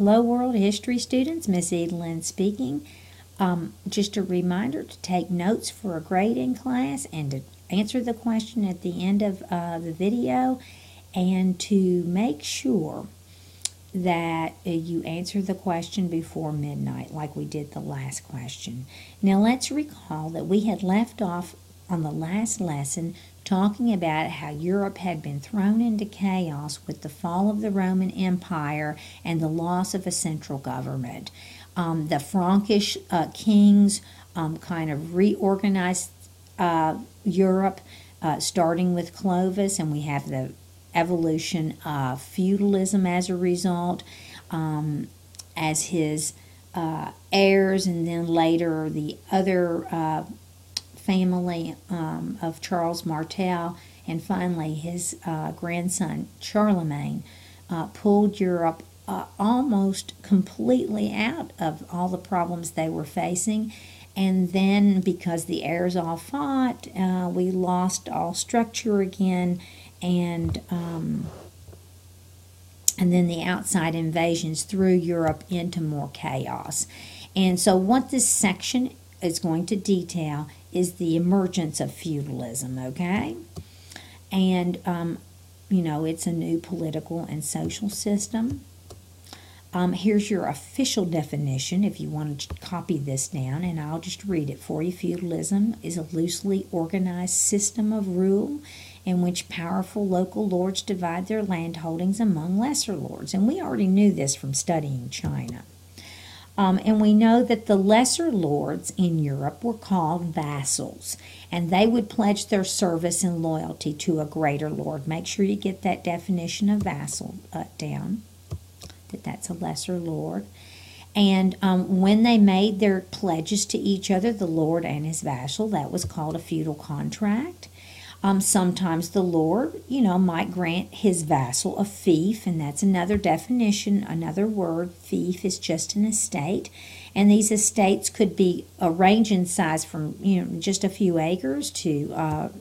Hello, World History students. Miss Edelyn speaking. Just a reminder to take notes for a grade in class and to answer the question at the end of the video, and to make sure that you answer the question before midnight like we did the last question. Now let's recall that we had left off on the last lesson talking about how Europe had been thrown into chaos with the fall of the Roman Empire and the loss of a central government. The Frankish kings kind of reorganized Europe, starting with Clovis, and we have the evolution of feudalism as a result, as his heirs, and then later the other family of Charles Martel, and finally his grandson Charlemagne pulled Europe almost completely out of all the problems they were facing. And then because the heirs all fought, we lost all structure again, and then the outside invasions threw Europe into more chaos. And so what this section is going to detail is the emergence of feudalism, okay? And, it's a new political and social system. Here's your official definition if you want to copy this down, and I'll just read it for you. Feudalism is a loosely organized system of rule in which powerful local lords divide their land holdings among lesser lords. And we already knew this from studying China. And we know that the lesser lords in Europe were called vassals, and they would pledge their service and loyalty to a greater lord. Make sure you get that definition of vassal down, that's a lesser lord. And when they made their pledges to each other, the lord and his vassal, that was called a feudal contract. Sometimes the lord, might grant his vassal a fief, and that's another definition, another word. Fief is just an estate, and these estates could be ranged in size from, just a few acres to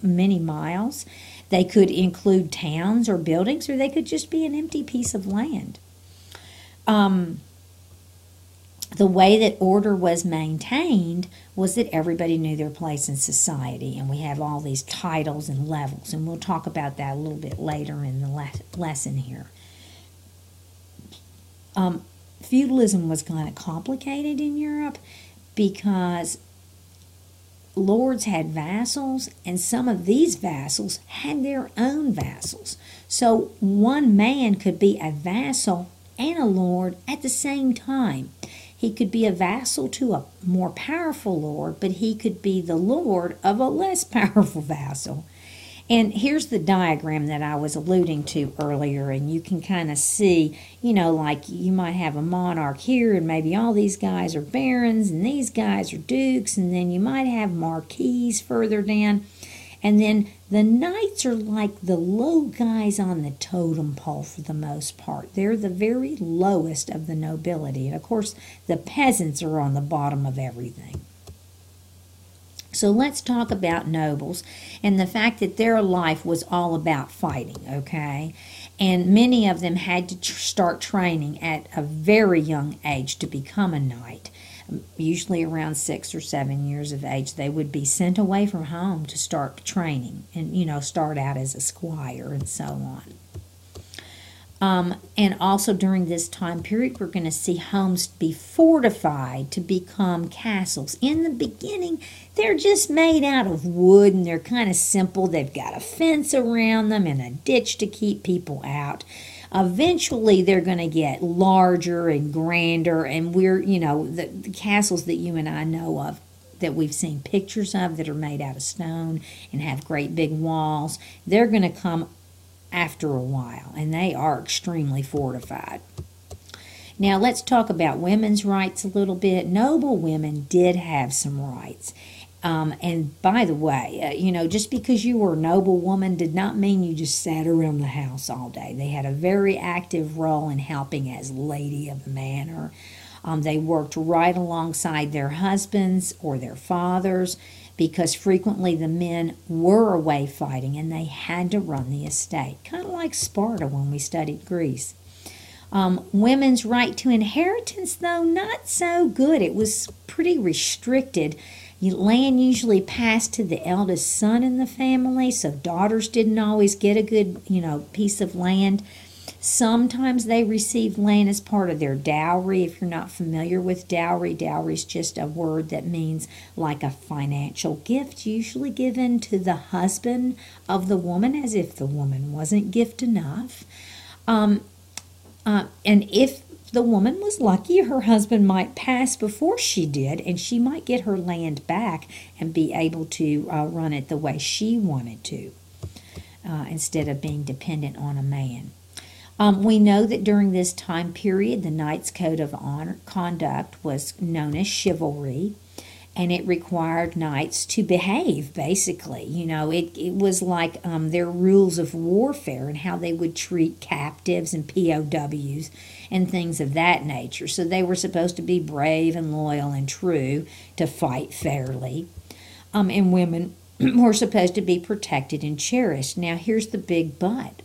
many miles. They could include towns or buildings, or they could just be an empty piece of land. The way that order was maintained was that everybody knew their place in society, and we have all these titles and levels, and we'll talk about that a little bit later in the lesson here. Feudalism was kind of complicated in Europe because lords had vassals, and some of these vassals had their own vassals. So one man could be a vassal and a lord at the same time. He could be a vassal to a more powerful lord, but he could be the lord of a less powerful vassal. And here's the diagram that I was alluding to earlier, and you can kind of see, like you might have a monarch here, and maybe all these guys are barons, and these guys are dukes, and then you might have marquises further down. And then the knights are like the low guys on the totem pole for the most part. They're the very lowest of the nobility. And of course, the peasants are on the bottom of everything. So let's talk about nobles and the fact that their life was all about fighting, okay? And many of them had to start training at a very young age to become a knight. Usually around 6 or 7 years of age, they would be sent away from home to start training and, start out as a squire and so on. And also during this time period, we're going to see homes be fortified to become castles. In the beginning, they're just made out of wood, and they're kind of simple. They've got a fence around them and a ditch to keep people out. Eventually, they're going to get larger and grander, and we're, the castles that you and I know of, that we've seen pictures of, that are made out of stone and have great big walls, they're going to come after a while, and they are extremely fortified. Now, let's talk about women's rights a little bit. Noble women did have some rights. And by the way, just because you were a noble woman did not mean you just sat around the house all day. They had a very active role in helping as lady of the manor. They worked right alongside their husbands or their fathers, because frequently the men were away fighting and they had to run the estate, kind of like Sparta when we studied Greece. Women's right to inheritance, though, not so good. It was pretty restricted. Land usually passed to the eldest son in the family, so daughters didn't always get a good, piece of land. Sometimes they received land as part of their dowry. If you're not familiar with dowry, dowry is just a word that means like a financial gift, usually given to the husband of the woman, as if the woman wasn't gift enough. And if the woman was lucky, her husband might pass before she did, and she might get her land back and be able to run it the way she wanted to, instead of being dependent on a man. We know that during this time period, the Knights Code of Conduct was known as chivalry, and it required knights to behave, basically. It was like their rules of warfare and how they would treat captives and POWs and things of that nature. So they were supposed to be brave and loyal and true, to fight fairly. And women were supposed to be protected and cherished. Now, here's the big but.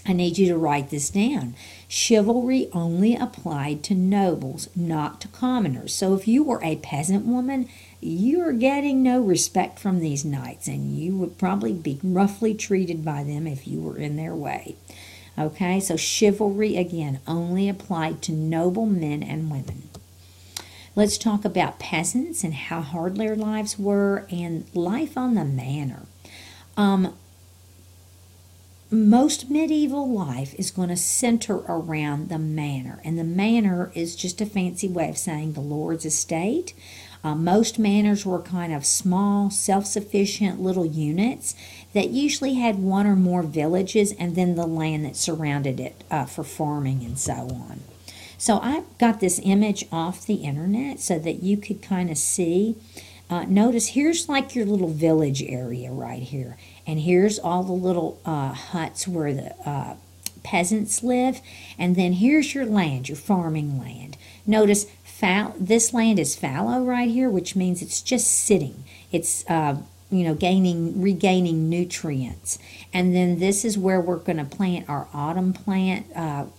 I need you to write this down. Chivalry only applied to nobles, not to commoners. So if you were a peasant woman, you are getting no respect from these knights, and you would probably be roughly treated by them if you were in their way. Okay, so chivalry, again, only applied to noble men and women. Let's talk about peasants and how hard their lives were and life on the manor. Most medieval life is going to center around the manor, and the manor is just a fancy way of saying the Lord's estate. Most manors were kind of small, self-sufficient little units that usually had one or more villages and then the land that surrounded it for farming and so on. So I got this image off the internet so that you could kind of see. Notice here's like your little village area right here. And here's all the little huts where the peasants live. And then here's your land, your farming land. Notice this land is fallow right here, which means it's just sitting. It's, regaining nutrients. And then this is where we're going to plant our autumn plant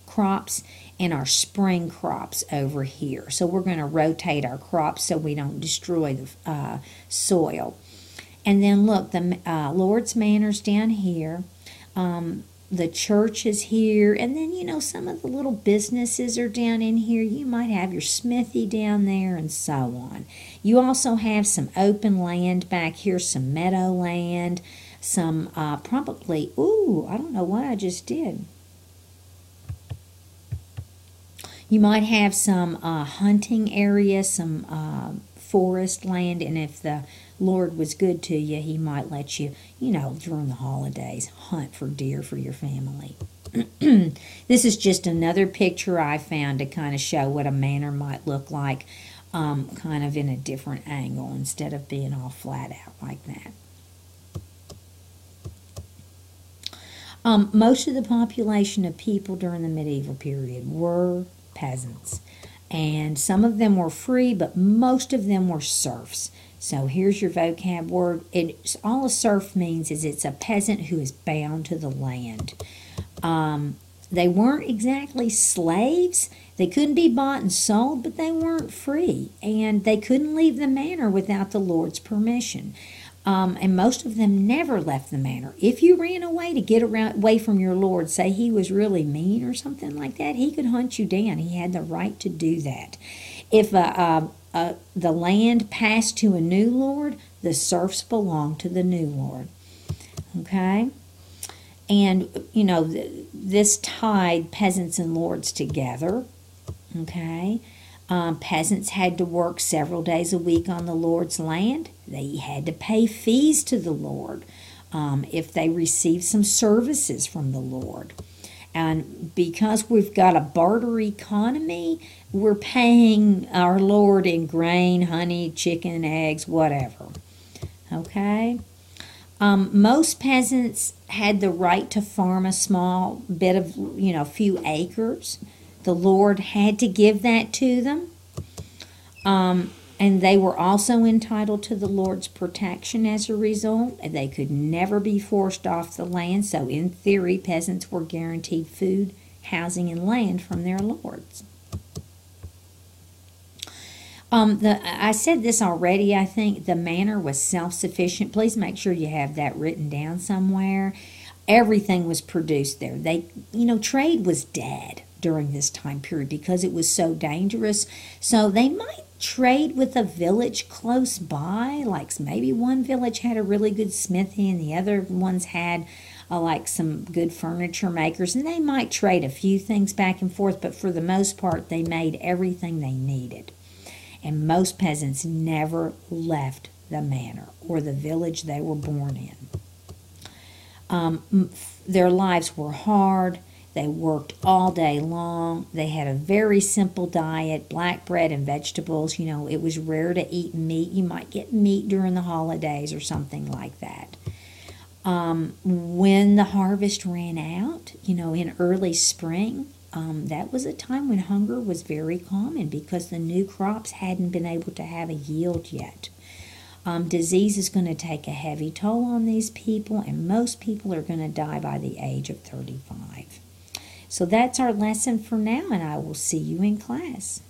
crops and our spring crops over here. So we're going to rotate our crops so we don't destroy the soil. And then look, the Lord's Manor's down here. The church is here. And then, some of the little businesses are down in here. You might have your smithy down there and so on. You also have some open land back here, some meadow land, some I don't know what I just did. You might have some hunting area, some forest land, and if the Lord was good to you, He might let you, during the holidays, hunt for deer for your family. This is just another picture I found to kind of show what a manor might look like, kind of in a different angle instead of being all flat out like that. Most of the population of people during the medieval period were peasants. And some of them were free, but most of them were serfs. So here's your vocab word. All a serf means is it's a peasant who is bound to the land. They weren't exactly slaves. They couldn't be bought and sold, but they weren't free. And they couldn't leave the manor without the Lord's permission. And most of them never left the manor. If you ran away to get away from your Lord, say he was really mean or something like that, he could hunt you down. He had the right to do that. If the land passed to a new Lord, the serfs belonged to the new Lord. Okay? And, this tied peasants and lords together. Okay? Peasants had to work several days a week on the Lord's land. They had to pay fees to the Lord if they received some services from the Lord. And because we've got a barter economy, we're paying our Lord in grain, honey, chicken, eggs, whatever. Okay? Most peasants had the right to farm a small bit of, few acres. The Lord had to give that to them. And they were also entitled to the Lord's protection as a result. They could never be forced off the land. So in theory, peasants were guaranteed food housing and land from their lords. I said this already, I think. The manor was self-sufficient. Please make sure you have that written down somewhere. Everything was produced there. Trade was dead during this time period because it was so dangerous. So they might trade with a village close by. Like maybe one village had a really good smithy and the other ones had like some good furniture makers. And they might trade a few things back and forth, but for the most part, they made everything they needed. And most peasants never left the manor or the village they were born in. Their lives were hard. They worked all day long. They had a very simple diet, black bread and vegetables. It was rare to eat meat. You might get meat during the holidays or something like that. When the harvest ran out, in early spring, that was a time when hunger was very common because the new crops hadn't been able to have a yield yet. Disease is going to take a heavy toll on these people, and most people are going to die by the age of 35. So that's our lesson for now, and I will see you in class.